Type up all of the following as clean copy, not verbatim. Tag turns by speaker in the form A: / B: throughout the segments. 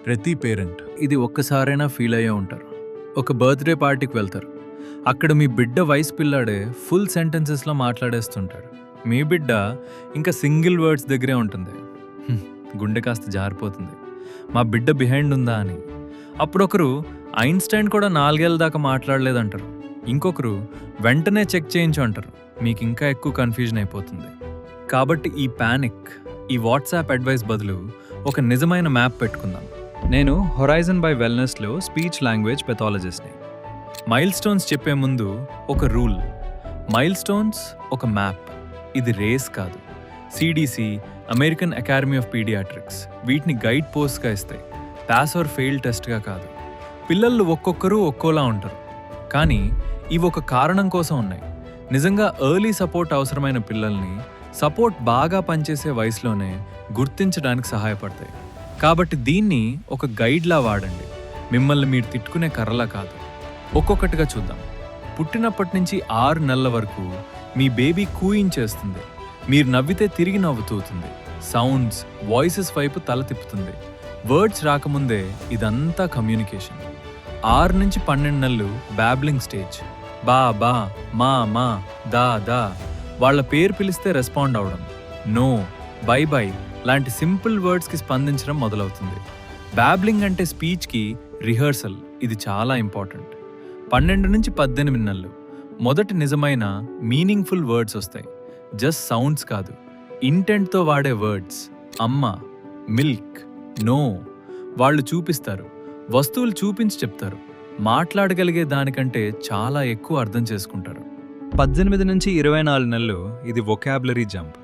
A: ప్రతి పేరెంట్ ఇది ఒక్కసారైనా ఫీల్ అయ్యే ఉంటారు. ఒక బర్త్డే పార్టీకి వెళ్తారు. అక్కడ మీ బిడ్డ వయసు పిల్లాడే ఫుల్ సెంటెన్సెస్లో మాట్లాడేస్తుంటాడు. మీ బిడ్డ ఇంకా సింగిల్ వర్డ్స్ దగ్గరే ఉంటుంది. గుండె కాస్త జారిపోతుంది, మా బిడ్డ బిహైండ్ ఉందా అని. అప్పుడొకరు ఐన్స్టైన్ కూడా 4 ఏళ్ళ దాకా మాట్లాడలేదంటారు. ఇంకొకరు వెంటనే చెక్ చేయించు అంటారు. మీకు ఇంకా ఎక్కువ కన్ఫ్యూజన్ అయిపోతుంది. కాబట్టి ఈ ప్యానిక్, ఈ వాట్సాప్ అడ్వైస్ బదులు ఒక నిజమైన మ్యాప్ పెట్టుకుందాం. నేను హొరైజన్ బై వెల్నెస్లో స్పీచ్ లాంగ్వేజ్ పెథాలజిస్ట్ని. మైల్ స్టోన్స్ చెప్పే ముందు ఒక రూల్: మైల్ స్టోన్స్ ఒక మ్యాప్. ఇది రేస్ కాదు. CDC, American Academy of Pediatrics వీటిని గైడ్ పోస్ట్గా ఇస్తాయి, పాస్ ఆర్ ఫెయిల్ టెస్ట్గా కాదు. పిల్లలు ఒక్కొక్కరు ఒక్కోలా ఉంటారు, కానీ ఇవి ఒక కారణం కోసం ఉన్నాయి. నిజంగా ఎర్లీ సపోర్ట్ అవసరమైన పిల్లల్ని సపోర్ట్ బాగా పనిచేసే వయసులోనే గుర్తించడానికి సహాయపడతాయి. కాబట్టి దీన్ని ఒక గైడ్లా వాడండి, మిమ్మల్ని మీరు తిట్టుకునే కర్రలా కాదు. ఒక్కొక్కటిగా చూద్దాం. పుట్టినప్పటి నుంచి 6 నెలల వరకు మీ బేబీ కూయింగ్ చేస్తుంది. మీరు నవ్వితే తిరిగి నవ్వుతూతుంది. సౌండ్స్, వాయిసెస్ వైపు తల తిప్పుతుంది. వర్డ్స్ రాకముందే ఇదంతా కమ్యూనికేషన్. 6 నుంచి 12 నెలలు బ్యాబ్లింగ్ స్టేజ్. బా బా, మా మా, దా దా. వాళ్ళ పేరు పిలిస్తే రెస్పాండ్ అవడం, నో, బై బై లాంటి సింపుల్ వర్డ్స్కి స్పందించడం మొదలవుతుంది. బ్యాబ్లింగ్ అంటే స్పీచ్కి రిహర్సల్. ఇది చాలా ఇంపార్టెంట్. 12 నుంచి 18 నెలలు మొదటి నిజమైన మీనింగ్ఫుల్ వర్డ్స్ వస్తాయి. జస్ట్ సౌండ్స్ కాదు, ఇంటెంట్తో వాడే వర్డ్స్. అమ్మ, మిల్క్, నో. వాళ్ళు చూపిస్తారు, వస్తువులు చూపించి చెప్తారు. మాట్లాడగలిగే దానికంటే చాలా ఎక్కువ అర్థం చేసుకుంటారు. 18 నుంచి 24 నెలలు ఇది వొకాబులరీ జంప్.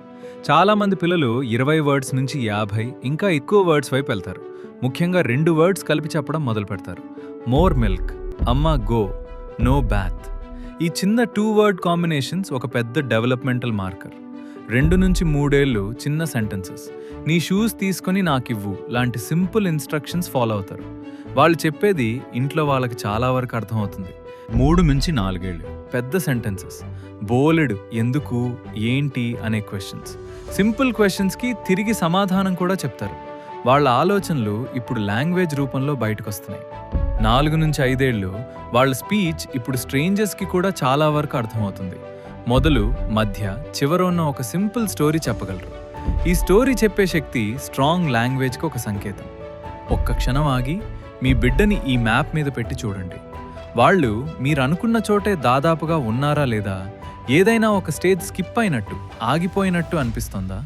A: చాలామంది పిల్లలు 20 వర్డ్స్ నుంచి 50 ఇంకా ఎక్కువ వర్డ్స్ వైపు వెళ్తారు. ముఖ్యంగా 2 వర్డ్స్ కలిపి చెప్పడం మొదలు పెడతారు. మోర్ మిల్క్, అమ్మ గో, నో బాత్. ఈ చిన్న 2 వర్డ్ కాంబినేషన్స్ ఒక పెద్ద డెవలప్మెంటల్ మార్కర్. 2 నుంచి 3 ఏళ్ళు చిన్న సెంటెన్సెస్, నీ షూస్ తీసుకొని నాకివ్వు లాంటి సింపుల్ ఇన్స్ట్రక్షన్స్ ఫాలో అవుతారు. వాళ్ళు చెప్పేది ఇంట్లో వాళ్ళకి చాలా వరకు అర్థమవుతుంది. 3 నుంచి 4 ఏళ్ళు పెద్ద సెంటెన్సెస్, బోలెడు, ఎందుకు, ఏంటి అనే క్వశ్చన్స్. సింపుల్ క్వశ్చన్స్కి తిరిగి సమాధానం కూడా చెప్తారు. వాళ్ళ ఆలోచనలు ఇప్పుడు లాంగ్వేజ్ రూపంలో బయటకు వస్తున్నాయి. 4 నుంచి 5 ఏళ్ళు వాళ్ళ స్పీచ్ ఇప్పుడు స్ట్రేంజర్స్కి కూడా చాలా వరకు అర్థమవుతుంది. మొదలు, మధ్య, చివర ఉన్న ఒక సింపుల్ స్టోరీ చెప్పగలరు. ఈ స్టోరీ చెప్పే శక్తి స్ట్రాంగ్ లాంగ్వేజ్కి ఒక సంకేతం. ఒక్క క్షణం ఆగి మీ బిడ్డని ఈ మ్యాప్ మీద పెట్టి చూడండి. వాళ్ళు మీరు అనుకున్న చోటే దాదాపుగా ఉన్నారా లేదా? ఏదైనా ఒక స్టేజ్ స్కిప్ అయినట్టు, ఆగిపోయినట్టు అనిపిస్తుందా?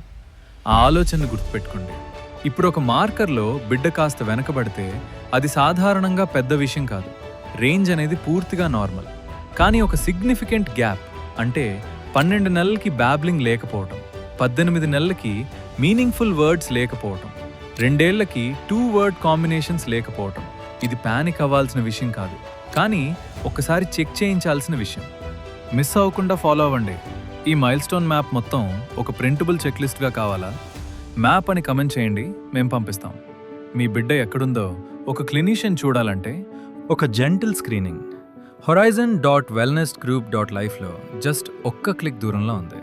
A: ఆ ఆలోచనను గుర్తుపెట్టుకోండి. ఇప్పుడు ఒక మార్కర్లో బిడ్డ కాస్త వెనకబడితే అది సాధారణంగా పెద్ద విషయం కాదు. రేంజ్ అనేది పూర్తిగా నార్మల్. కానీ ఒక సిగ్నిఫికెంట్ గ్యాప్ అంటే 12 నెలలకి బ్యాబ్లింగ్ లేకపోవటం, 18 నెలలకి మీనింగ్ఫుల్ వర్డ్స్ లేకపోవటం, 2 ఏళ్లకి 2 వర్డ్ కాంబినేషన్స్ లేకపోవటం. ఇది ప్యానిక్ అవ్వాల్సిన విషయం కాదు, కానీ ఒక్కసారి చెక్ చేయించాల్సిన విషయం. మిస్ అవ్వకుండా ఫాలో అవ్వండి. ఈ మైల్ స్టోన్ మ్యాప్ మొత్తం ఒక ప్రింటబుల్ చెక్లిస్ట్గా కావాలా? మ్యాప్ అని కమెంట్ చేయండి, మేం పంపిస్తాం. మీ బిడ్డ ఎక్కడుందో ఒక క్లినీషియన్ చూడాలంటే ఒక జెంటిల్ స్క్రీనింగ్ horizon.wellnessgroup.lifeలో జస్ట్ ఒక్క క్లిక్ దూరంలో ఉంది.